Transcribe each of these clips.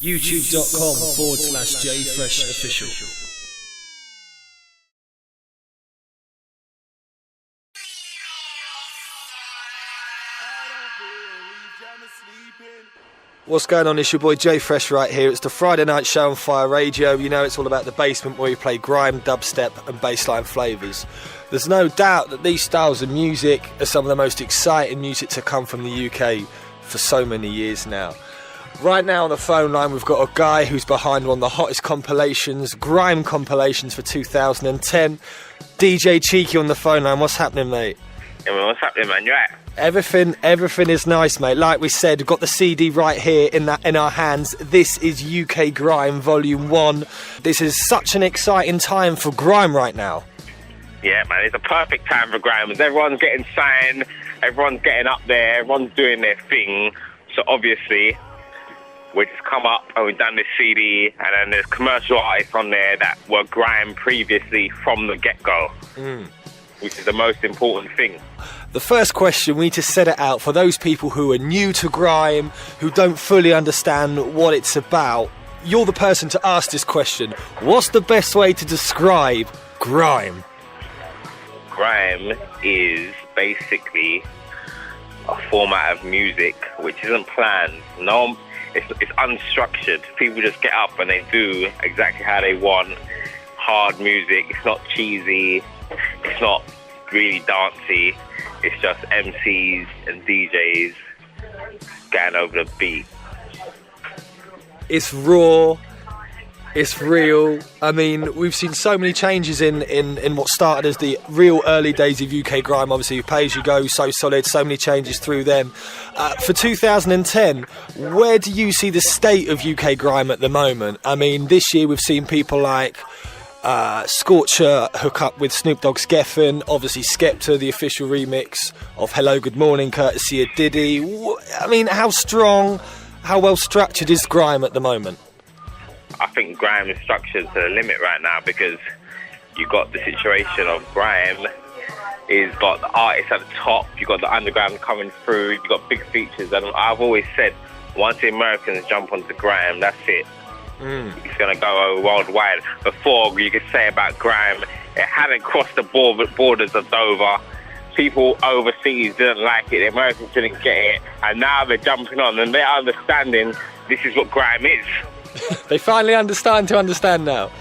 youtube.com/JFreshOfficial. What's going on? It's your boy J Fresh right here. It's the Friday night show on Fire Radio. You know, it's all about the basement where we play grime, dubstep and bassline flavours. There's no doubt that these styles of music are some of the most exciting music to come from the UK for so many years now. Right now on the phone line we've got a guy who's behind one of the hottest compilations, grime compilations for 2010. DJ Cheeky on the phone line. What's happening, mate? Yeah, man, what's happening, man? You right? Everything is nice, mate. Like we said, we've got the CD right here in our hands. This is UK Grime Volume 1. This is such an exciting time for grime right now. Yeah, man, it's a perfect time for grime. Everyone's getting signed, everyone's getting up there, everyone's doing their thing. So obviously, we just come up and we've done this CD, and then there's commercial artists on there that were grime previously from the get-go, which is the most important thing. The first question, we need to set it out for those people who are new to grime, who don't fully understand what it's about. You're the person to ask this question. What's the best way to describe grime? Grime is basically a format of music which isn't planned. It's unstructured. People just get up and they do exactly how they want. Hard music. It's not cheesy. It's not really dancey. It's just MCs and DJs getting over the beat. It's raw. It's real. I mean, we've seen so many changes in what started as the real early days of UK Grime. Obviously, Pay As You Go, So Solid, so many changes through them. For 2010, where do you see the state of UK Grime at the moment? I mean, this year we've seen people like Scorcher hook up with Snoop Dogg's Geffen, obviously Skepta, the official remix of Hello Good Morning, courtesy of Diddy. I mean, how strong, how well structured is grime at the moment? I think grime is structured to the limit right now, because you've got the situation of grime is got the artists at the top, you've got the underground coming through, you've got big features, and I've always said once the Americans jump onto grime, that's it. It's going to go worldwide. Before, you could say about grime, it hadn't crossed the borders of Dover. People overseas didn't like it, the Americans didn't get it, and now they're jumping on and they're understanding this is what grime is. They finally understand now.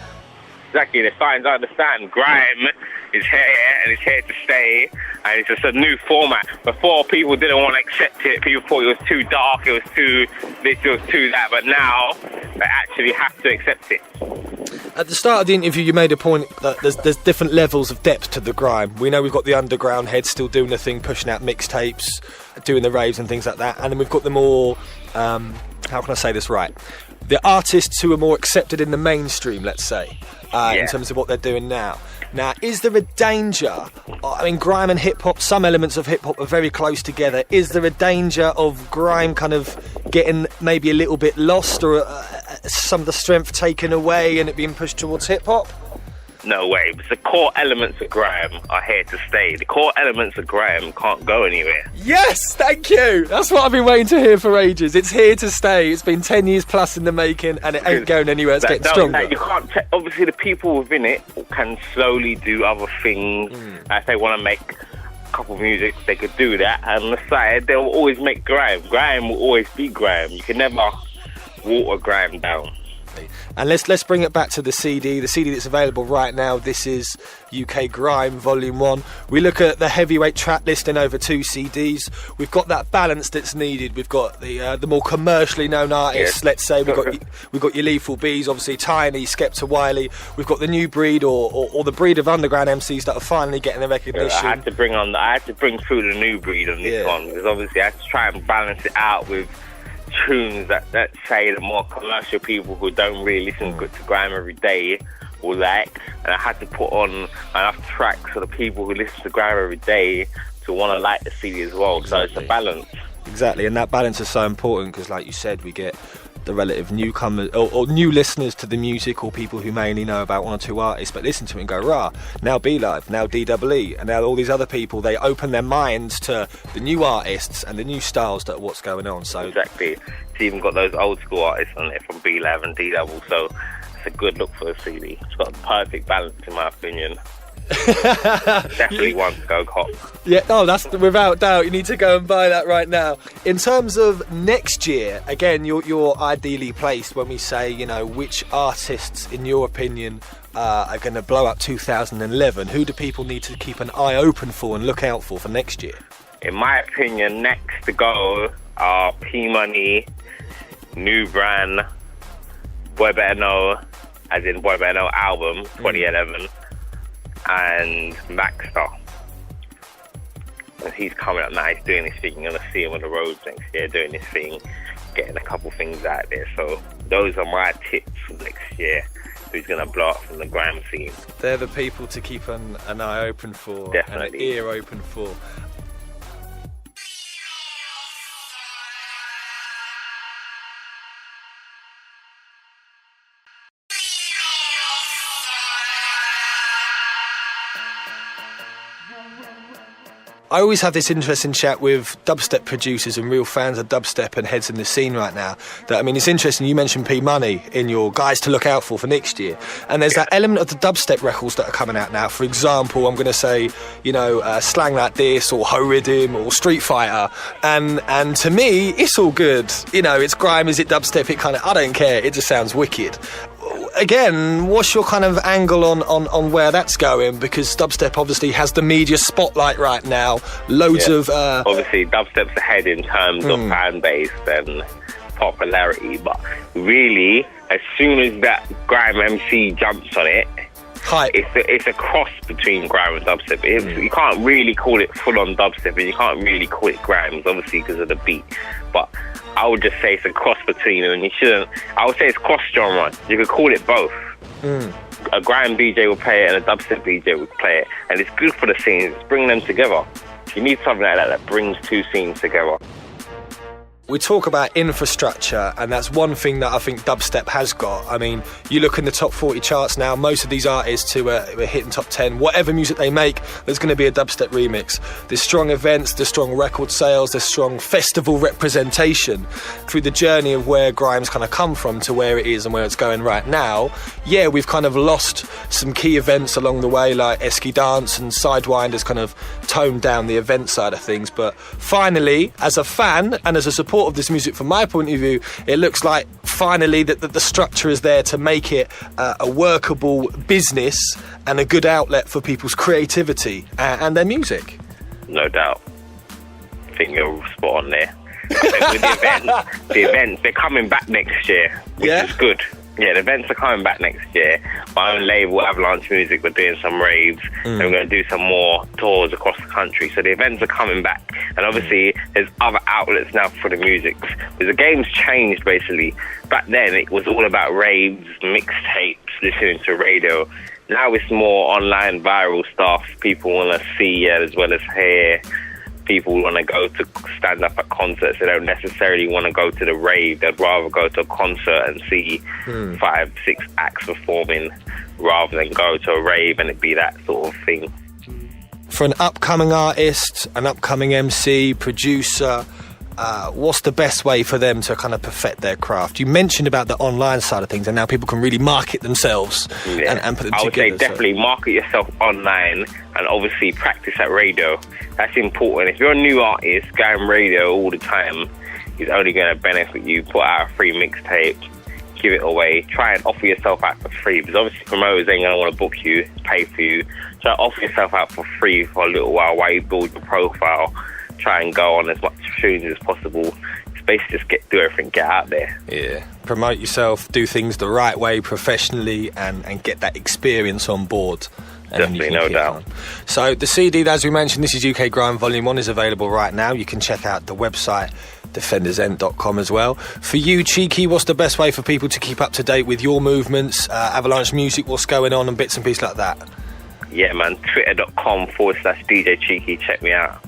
Exactly, they're starting to understand grime is here and it's here to stay, and it's just a new format. Before, people didn't want to accept it. People thought it was too dark, it was too this, it was too that, but now they actually have to accept it. At the start of the interview, you made a point that there's different levels of depth to the grime. We know we've got the underground heads still doing the thing, pushing out mixtapes, doing the raves and things like that, and then we've got the more, how can I say this right? The artists who are more accepted in the mainstream, let's say, in terms of what they're doing now. Now, is there a danger? I mean, grime and hip-hop, some elements of hip-hop are very close together. Is there a danger of grime kind of getting maybe a little bit lost, or some of the strength taken away and it being pushed towards hip-hop? No way. The core elements of grime are here to stay. The core elements of grime can't go anywhere. Yes, thank you. That's what I've been waiting to hear for ages. It's here to stay. It's been 10 years plus in the making, and it ain't going anywhere. It's getting stronger. You can't obviously, the people within it can slowly do other things. If they want to make a couple of music, they could do that. And on the side, they'll always make grime. Grime will always be grime. You can never water grime down. And let's bring it back to the CD that's available right now. This is UK Grime Volume 1. We look at the heavyweight track listing over 2 CDs. We've got that balance that's needed. We've got the more commercially known artists. Let's say we've got your Lethal Bees, obviously Tiny, Skepta, Wiley. We've got the new breed or the breed of underground MCs that are finally getting the recognition. I had to bring through the new breed on this one, because obviously I had to try and balance it out with tunes that say the more commercial people who don't really listen to grime every day will like, and I had to put on enough tracks for the people who listen to grime every day to want to like the CD as well. Exactly. So it's a balance. Exactly, and that balance is so important, because like you said, we get the relative newcomers or new listeners to the music, or people who may only know about one or two artists but listen to it and go, rah, now Be Live, now DEE, and now all these other people, they open their minds to the new artists and the new styles that are what's going on. So exactly, it's even got those old school artists on it from Be Live and DEE, so it's a good look for the CD. It's got the perfect balance in my opinion. Definitely one to go cop. Yeah, oh, that's without doubt. You need to go and buy that right now. In terms of next year, again, you're ideally placed when we say, you know, which artists, in your opinion, are going to blow up 2011. Who do people need to keep an eye open for and look out for next year? In my opinion, next to go are P Money, New Brand, Boy Better Know, as in Boy Better Know album 2011. And Maxstar. And he's coming up now, he's doing his thing. You're going to see him on the roads next year doing his thing, getting a couple things out there. So those are my tips for next year. Who's going to blow up from the grime scene. They're the people to keep an eye open for. Definitely. And an ear open for. I always have this interesting chat with dubstep producers and real fans of dubstep and heads in the scene right now. That, I mean, it's interesting, you mentioned P Money in your guys to look out for next year. And there's that element of the dubstep records that are coming out now. For example, I'm going to say, you know, Slang Like This or Ho Riddim or Street Fighter. And to me, it's all good. You know, it's grime, is it dubstep? It kind of, I don't care. It just sounds wicked. Again, what's your kind of angle on where that's going? Because dubstep obviously has the media spotlight right now. Loads of... Obviously, dubstep's ahead in terms of fan base and popularity. But really, as soon as that grime MC jumps on it, hype. It's a cross between grime and dubstep. You can't really call it full-on dubstep, and you can't really call it grime, obviously, because of the beat. But I would just say it's a cross between them, and you shouldn't... I would say it's cross-genre. You could call it both. A grime DJ will play it, and a dubstep DJ will play it. And it's good for the scenes. It's bringing them together. You need something like that brings two scenes together. We talk about infrastructure, and that's one thing that I think dubstep has got. I mean, you look in the top 40 charts now, most of these artists who are hitting top 10, whatever music they make, there's going to be a dubstep remix. There's strong events, there's strong record sales, there's strong festival representation through the journey of where grime's kind of come from to where it is and where it's going right now. Yeah, we've kind of lost some key events along the way, like Esky Dance and Sidewind has kind of toned down the event side of things. But finally, as a fan and as a supporter of this music, from my point of view, it looks like finally that the structure is there to make it a workable business and a good outlet for people's creativity and their music. No doubt. I think you're spot on there. With the events, they're coming back next year, which is good. Yeah, the events are coming back next year. My own label, Avalanche Music, we're doing some raves, and we're going to do some more tours across the country. So the events are coming back. And obviously, there's other outlets now for the music. Because the game's changed, basically. Back then, it was all about raves, mixtapes, listening to radio. Now it's more online viral stuff. People want to see as well as hear. People want to go to stand up at concerts. They don't necessarily want to go to the rave. They'd rather go to a concert and see 5, 6 acts performing rather than go to a rave and it be that sort of thing. For an upcoming artist, an upcoming MC, producer, what's the best way for them to kind of perfect their craft? You mentioned about the online side of things, and now people can really market themselves and put them together. I would say definitely market yourself online and obviously practice at radio. That's important. If you're a new artist, going radio all the time is only going to benefit you. Put out a free mixtape, give it away, try and offer yourself out for free, because obviously promoters ain't going to want to book you, pay for you. Try to offer yourself out for free for a little while you build your profile. Try and go on as much tunes as possible. It's basically just do everything, get out there. Yeah, promote yourself, do things the right way, professionally, and get that experience on board. Definitely, no doubt. On. So the CD, as we mentioned, this is UK Grime Volume 1, is available right now. You can check out the website, defendersend.com as well. For you, Cheeky, what's the best way for people to keep up to date with your movements, Avalanche Music, what's going on, and bits and pieces like that? Yeah, man, twitter.com/DJ Cheeky, check me out.